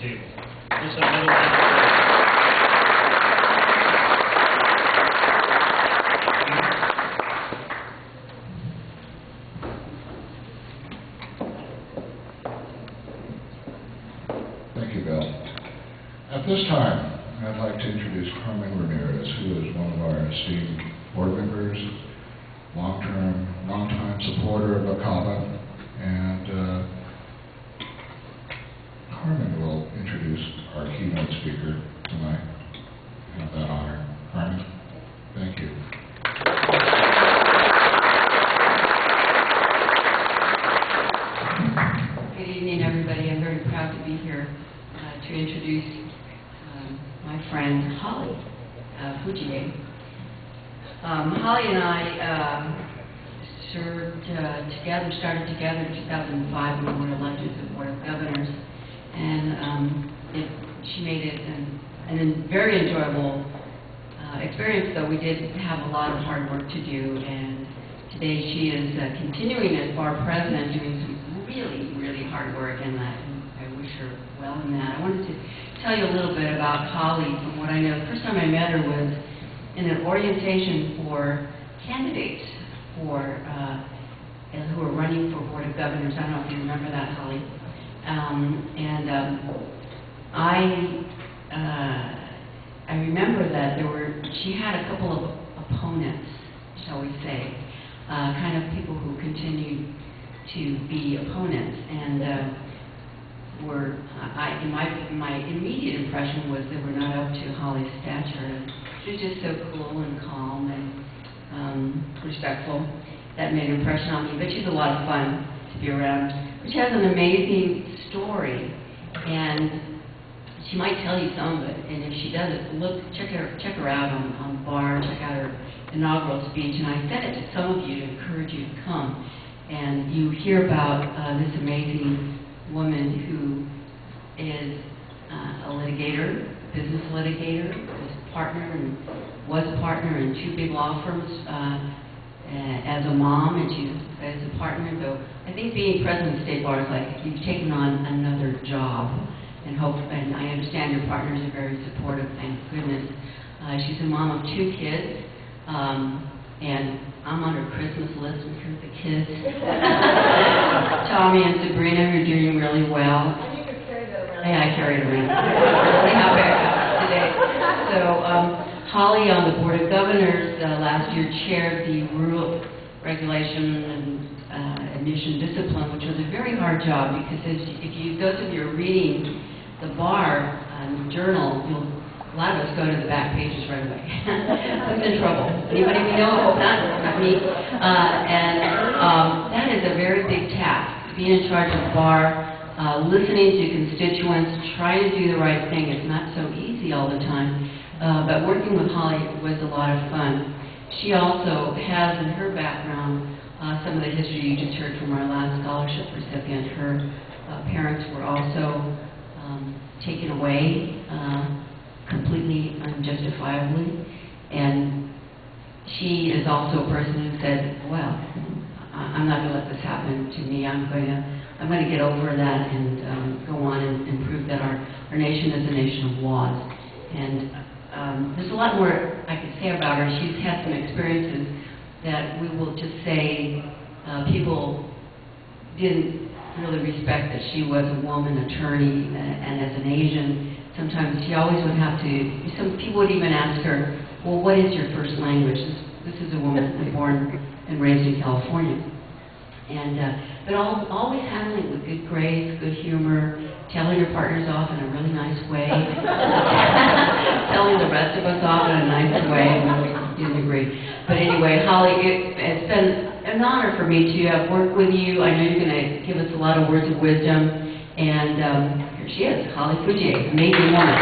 too. Just a little Thank you, Bill. At this time, I'd like to introduce Carmen Ramirez, who is one of our esteemed board members, long-time supporter of ACABA, and Carmen will introduce our keynote speaker tonight. I have that honor. Carmen, thank you. Good evening, everybody. I'm very proud to be here to introduce my friend Holly Fujie. Holly and I started together in 2005 when we were elected to the Board of Governors, and she made it a very enjoyable experience, though we did have a lot of hard work to do, and today she is continuing as Bar President, doing some really hard work, and I wish her well in that. I wanted to tell you a little bit about Holly. From what I know, the first time I met her was in an orientation for candidates for who are running for Board of Governors. I don't know if you remember that, Holly. I remember that she had a couple of opponents, shall we say, kind of people who continued to be opponents, and my immediate impression was they were not up to Holly's stature. She was just so cool and calm and respectful. That made an impression on me, but she's a lot of fun to be around. But she has an amazing story, and she might tell you some of it, and if she doesn't, check her out on Bar, check out her inaugural speech, and I sent it to some of you to encourage you to come, and you hear about this amazing woman who is a litigator, business litigator, is a partner, and was a partner in 2 big law firms as a mom, and she's as a partner. So I think being president of State Bar is like you've taken on another job, and I understand your partners are very supportive, thank goodness. She's a mom of 2 kids, and I'm on her Christmas list with the kids. Tommy and Sabrina are doing really well. And you could carry that around. Yeah, I carry it around. We have backup today. So Holly on the Board of Governors last year chaired the Rule Regulation and Admission Discipline, which was a very hard job because those of you are reading the Bar journal, a lot of us go to the back pages right away. Who's in trouble? Anybody we know? Not me. That is a very big task, being in charge of Bar, listening to constituents, trying to do the right thing. It's not so easy all the time, but working with Holly was a lot of fun. She also has in her background some of the history you just heard from our last scholarship recipient. Her parents were also taken away completely unjustifiably, and she is also a person who said, well, I'm not going to let this happen to me. I'm going to get over that and go on and prove that our nation is a nation of laws. And there's a lot more I could say about her. She's had some experiences that we will just say people didn't really respect, that she was a woman attorney, and as an Asian, sometimes she always would have to, some people would even ask her, well, what is your first language? This is a woman born and raised in California. But always handling it with good grace, good humor, telling her partners off in a really nice way, telling the rest of us off in a nice way when we didn't agree. But anyway, Holly, it's been an honor for me to have worked with you. I know you're going to give us a lot of words of wisdom, and here she is, Holly Fujie, amazing woman.